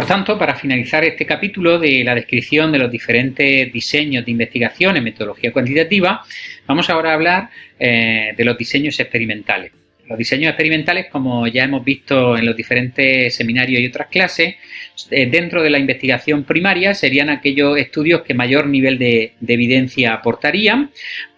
Por tanto, para finalizar este capítulo de la descripción de los diferentes diseños de investigación en metodología cuantitativa, vamos ahora a hablar de los diseños experimentales. Los diseños experimentales, como ya hemos visto en los diferentes seminarios y otras clases, dentro de la investigación primaria serían aquellos estudios que mayor nivel de evidencia aportarían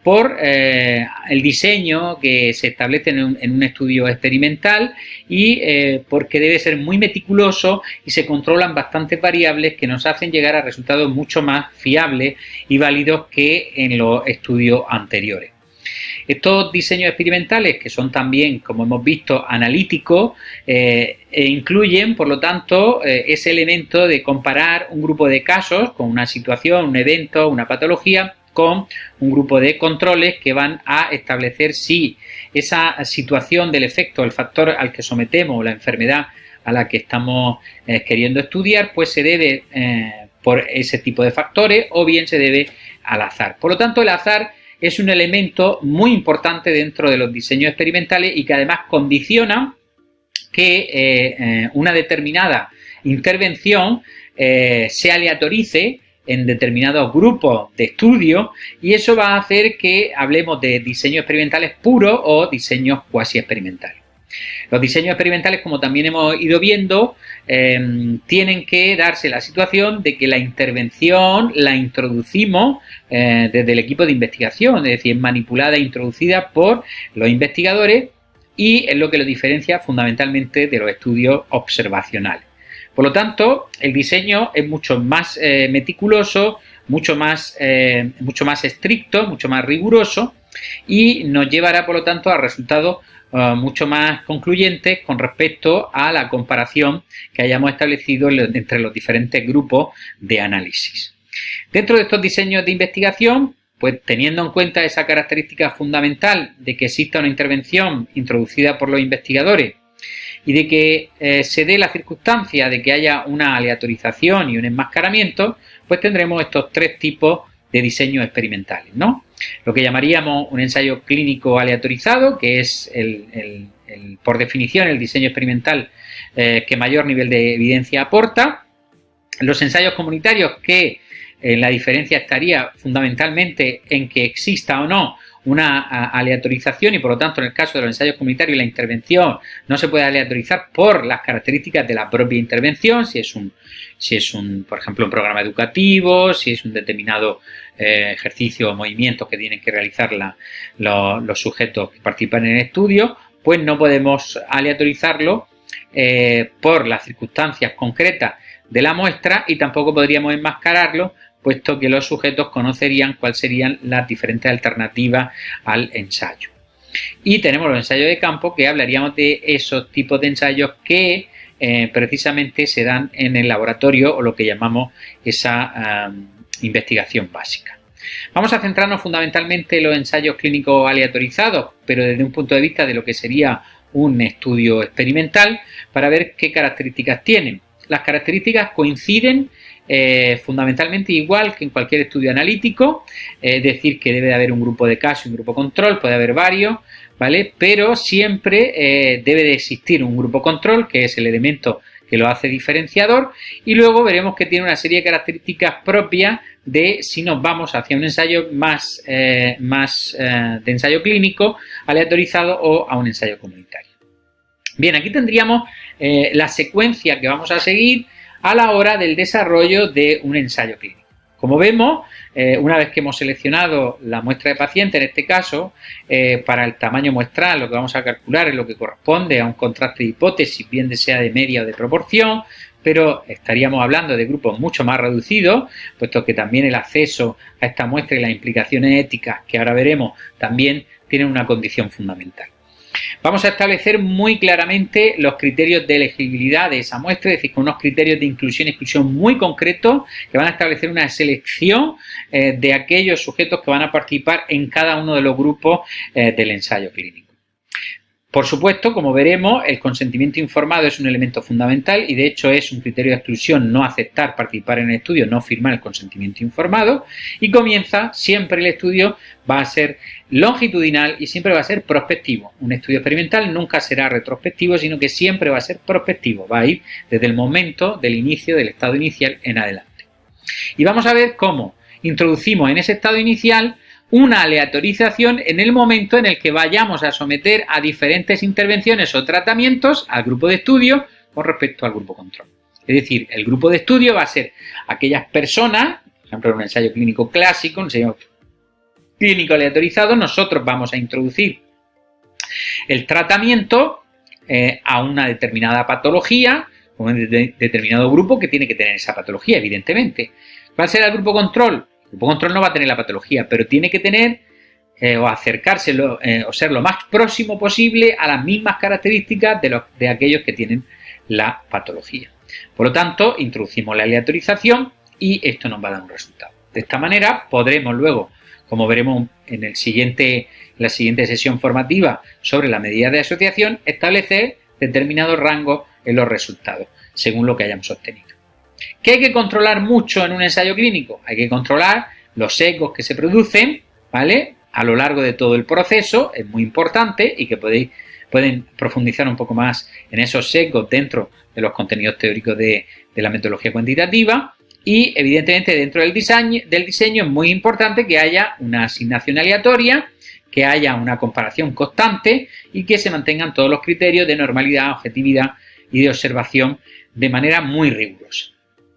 por el diseño que se establece en un estudio experimental y porque debe ser muy meticuloso y se controlan bastantes variables que nos hacen llegar a resultados mucho más fiables y válidos que en los estudios anteriores. Estos diseños experimentales, que son también, como hemos visto, analíticos, incluyen, por lo tanto, ese elemento de comparar un grupo de casos con una situación, un evento, una patología, con un grupo de controles que van a establecer si esa situación del efecto, el factor al que sometemos, la enfermedad a la que estamos queriendo estudiar, pues se debe por ese tipo de factores o bien se debe al azar. Por lo tanto, el azar es un elemento muy importante dentro de los diseños experimentales y que además condiciona que una determinada intervención se aleatorice en determinados grupos de estudio y eso va a hacer que hablemos de diseños experimentales puros o diseños cuasi experimentales. Los diseños experimentales, como también hemos ido viendo, tienen que darse la situación de que la intervención la introducimos desde el equipo de investigación, es decir, manipulada e introducida por los investigadores y es lo que lo diferencia fundamentalmente de los estudios observacionales. Por lo tanto, el diseño es mucho más meticuloso, mucho más estricto, mucho más riguroso y nos llevará, por lo tanto, a resultados mucho más concluyentes con respecto a la comparación que hayamos establecido entre los diferentes grupos de análisis. Dentro de estos diseños de investigación, pues teniendo en cuenta esa característica fundamental de que exista una intervención introducida por los investigadores y de que se dé la circunstancia de que haya una aleatorización y un enmascaramiento, pues tendremos estos tres tipos de diseños experimentales, ¿no? Lo que llamaríamos un ensayo clínico aleatorizado, que es por definición el diseño experimental que mayor nivel de evidencia aporta. Los ensayos comunitarios, que la diferencia estaría fundamentalmente en que exista o no una aleatorización y por lo tanto en el caso de los ensayos comunitarios la intervención no se puede aleatorizar por las características de la propia intervención, si es por ejemplo un programa educativo, si es un determinado ejercicio o movimiento que tienen que realizar los sujetos que participan en el estudio, pues no podemos aleatorizarlo por las circunstancias concretas de la muestra y tampoco podríamos enmascararlo puesto que los sujetos conocerían cuáles serían las diferentes alternativas al ensayo. Y tenemos los ensayos de campo, que hablaríamos de esos tipos de ensayos que precisamente se dan en el laboratorio o lo que llamamos esa investigación básica. Vamos a centrarnos fundamentalmente en los ensayos clínicos aleatorizados, pero desde un punto de vista de lo que sería un estudio experimental, para ver qué características tienen. Las características coinciden fundamentalmente igual que en cualquier estudio analítico, es decir, que debe de haber un grupo de casos y un grupo control, puede haber varios, ¿vale? Pero siempre debe de existir un grupo control, que es el elemento que lo hace diferenciador, y luego veremos que tiene una serie de características propias de si nos vamos hacia un ensayo más de ensayo clínico, aleatorizado o a un ensayo comunitario. Bien, aquí tendríamos la secuencia que vamos a seguir a la hora del desarrollo de un ensayo clínico. Como vemos, una vez que hemos seleccionado la muestra de paciente, en este caso, para el tamaño muestral lo que vamos a calcular es lo que corresponde a un contraste de hipótesis, bien sea de media o de proporción, pero estaríamos hablando de grupos mucho más reducidos, puesto que también el acceso a esta muestra y las implicaciones éticas que ahora veremos también tienen una condición fundamental. Vamos a establecer muy claramente los criterios de elegibilidad de esa muestra, es decir, con unos criterios de inclusión y exclusión muy concretos que van a establecer una selección de aquellos sujetos que van a participar en cada uno de los grupos del ensayo clínico. Por supuesto, como veremos, el consentimiento informado es un elemento fundamental y de hecho es un criterio de exclusión no aceptar participar en el estudio, no firmar el consentimiento informado, y comienza siempre el estudio, va a ser longitudinal y siempre va a ser prospectivo. Un estudio experimental nunca será retrospectivo, sino que siempre va a ser prospectivo, va a ir desde el momento del inicio, del estado inicial en adelante. Y vamos a ver cómo introducimos en ese estado inicial una aleatorización en el momento en el que vayamos a someter a diferentes intervenciones o tratamientos al grupo de estudio con respecto al grupo control. Es decir, el grupo de estudio va a ser aquellas personas, por ejemplo, en un ensayo clínico clásico, un ensayo clínico aleatorizado, nosotros vamos a introducir el tratamiento a una determinada patología o un determinado grupo que tiene que tener esa patología, evidentemente. ¿Cuál será el grupo control? El grupo control no va a tener la patología, pero tiene que tener o acercarse o ser lo más próximo posible a las mismas características de aquellos que tienen la patología. Por lo tanto, introducimos la aleatorización y esto nos va a dar un resultado. De esta manera podremos luego, como veremos en la siguiente sesión formativa sobre la medida de asociación, establecer determinados rangos en los resultados, según lo que hayamos obtenido. ¿Qué hay que controlar mucho en un ensayo clínico? Hay que controlar los sesgos que se producen, ¿vale?, a lo largo de todo el proceso, es muy importante y que pueden profundizar un poco más en esos sesgos dentro de los contenidos teóricos de la metodología cuantitativa. Y evidentemente dentro del diseño es muy importante que haya una asignación aleatoria, que haya una comparación constante y que se mantengan todos los criterios de normalidad, objetividad y de observación de manera muy rigurosa.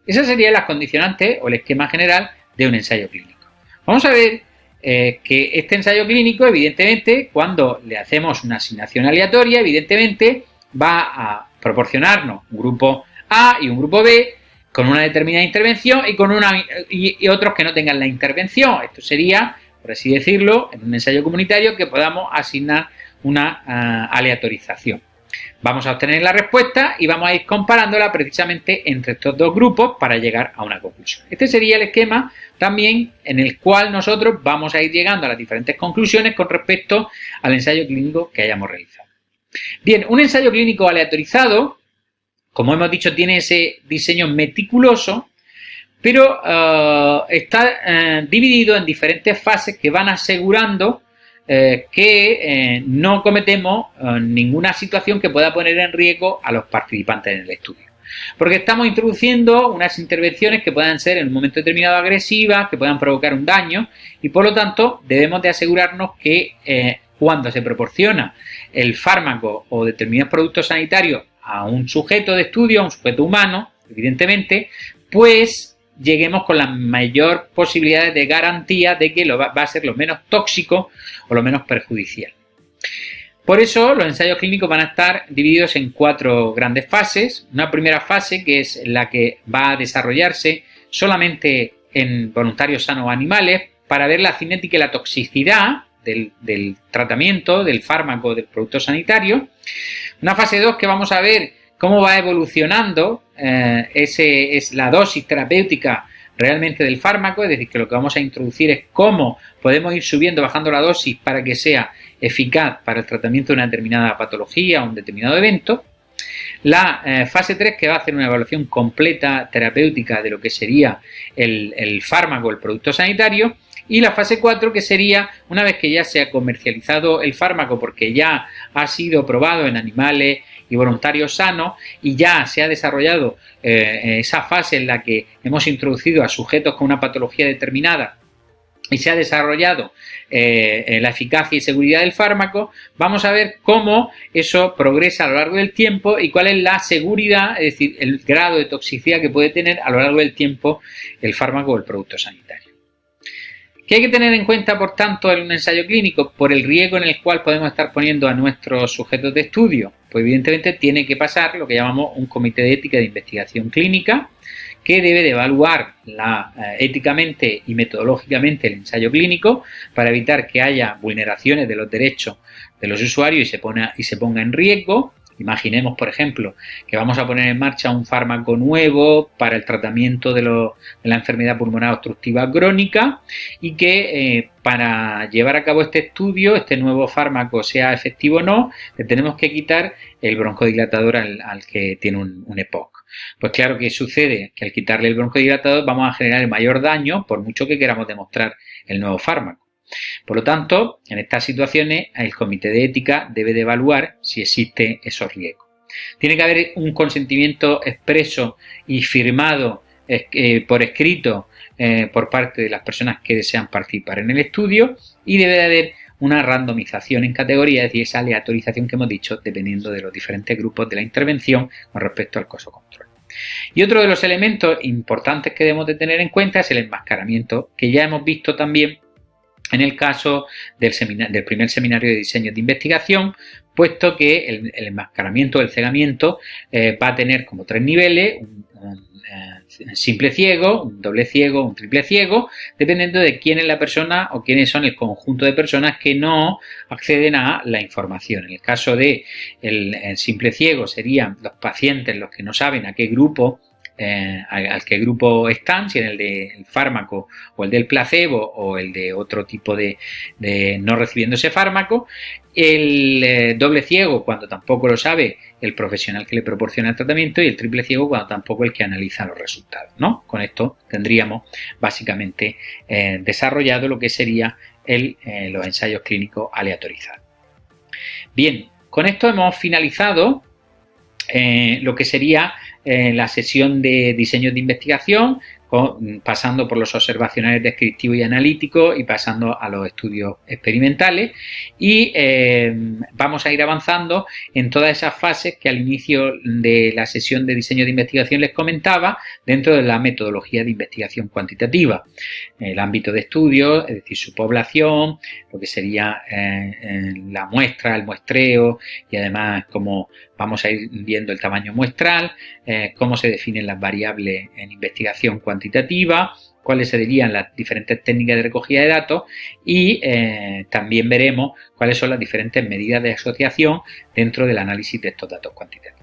Esas serían las condicionantes o el esquema general de un ensayo clínico. Vamos a ver que este ensayo clínico, evidentemente, cuando le hacemos una asignación aleatoria, evidentemente va a proporcionarnos un grupo A y un grupo B con una determinada intervención y otros que no tengan la intervención. Esto sería, por así decirlo, en un ensayo comunitario que podamos asignar una aleatorización. Vamos a obtener la respuesta y vamos a ir comparándola precisamente entre estos dos grupos para llegar a una conclusión. Este sería el esquema también en el cual nosotros vamos a ir llegando a las diferentes conclusiones con respecto al ensayo clínico que hayamos realizado. Bien, un ensayo clínico aleatorizado, como hemos dicho, tiene ese diseño meticuloso, pero está dividido en diferentes fases que van asegurando que no cometemos ninguna situación que pueda poner en riesgo a los participantes en el estudio. Porque estamos introduciendo unas intervenciones que puedan ser en un momento determinado agresivas, que puedan provocar un daño y por lo tanto debemos de asegurarnos que cuando se proporciona el fármaco o determinados productos sanitarios a un sujeto de estudio, a un sujeto humano, evidentemente, pues lleguemos con las mayores posibilidades de garantía de que va a ser lo menos tóxico o lo menos perjudicial. Por eso los ensayos clínicos van a estar divididos en 4 grandes fases. Una primera fase que es la que va a desarrollarse solamente en voluntarios sanos o animales para ver la cinética y la toxicidad del tratamiento, del fármaco, del producto sanitario. Una fase 2 que vamos a ver cómo va evolucionando es la dosis terapéutica realmente del fármaco, es decir, que lo que vamos a introducir es cómo podemos ir subiendo, bajando la dosis para que sea eficaz para el tratamiento de una determinada patología o un determinado evento. La fase 3 que va a hacer una evaluación completa terapéutica de lo que sería el fármaco, el producto sanitario. Y la fase 4 que sería una vez que ya se ha comercializado el fármaco porque ya ha sido probado en animales y voluntarios sanos y ya se ha desarrollado esa fase en la que hemos introducido a sujetos con una patología determinada y se ha desarrollado la eficacia y seguridad del fármaco, vamos a ver cómo eso progresa a lo largo del tiempo y cuál es la seguridad, es decir, el grado de toxicidad que puede tener a lo largo del tiempo el fármaco o el producto sanitario. ¿Qué hay que tener en cuenta, por tanto, en un ensayo clínico? Por el riesgo en el cual podemos estar poniendo a nuestros sujetos de estudio. Pues evidentemente tiene que pasar lo que llamamos un comité de ética de investigación clínica que debe de evaluar éticamente y metodológicamente el ensayo clínico para evitar que haya vulneraciones de los derechos de los usuarios y se ponga en riesgo Imaginemos, por ejemplo, que vamos a poner en marcha un fármaco nuevo para el tratamiento de la enfermedad pulmonar obstructiva crónica y que para llevar a cabo este estudio, este nuevo fármaco sea efectivo o no, le tenemos que quitar el broncodilatador al que tiene un EPOC. Pues claro que sucede que al quitarle el broncodilatador vamos a generar el mayor daño por mucho que queramos demostrar el nuevo fármaco. Por lo tanto, en estas situaciones el comité de ética debe de evaluar si existen esos riesgos. Tiene que haber un consentimiento expreso y firmado por escrito por parte de las personas que desean participar en el estudio y debe de haber una randomización en categoría, es decir, esa aleatorización que hemos dicho dependiendo de los diferentes grupos de la intervención con respecto al coso control. Y otro de los elementos importantes que debemos de tener en cuenta es el enmascaramiento, que ya hemos visto también en el caso del primer seminario de diseño de investigación, puesto que el enmascaramiento o el cegamiento va a tener como 3 niveles, un simple ciego, un doble ciego, un triple ciego, dependiendo de quién es la persona o quiénes son el conjunto de personas que no acceden a la información. En el caso del simple ciego serían los pacientes los que no saben a qué grupo al que grupo están, si en el del fármaco o el del placebo o el de otro tipo de no recibiendo ese fármaco. El doble ciego cuando tampoco lo sabe el profesional que le proporciona el tratamiento y el triple ciego cuando tampoco el que analiza los resultados, ¿no? Con esto tendríamos básicamente desarrollado lo que sería los ensayos clínicos aleatorizados. Bien, con esto hemos finalizado lo que sería la sesión de diseño de investigación, pasando por los observacionales descriptivos y analíticos y pasando a los estudios experimentales, y vamos a ir avanzando en todas esas fases que al inicio de la sesión de diseño de investigación les comentaba dentro de la metodología de investigación cuantitativa. El ámbito de estudio, es decir, su población, lo que sería la muestra, el muestreo y además cómo vamos a ir viendo el tamaño muestral, cómo se definen las variables en investigación cuantitativa, cuáles serían las diferentes técnicas de recogida de datos y también veremos cuáles son las diferentes medidas de asociación dentro del análisis de estos datos cuantitativos.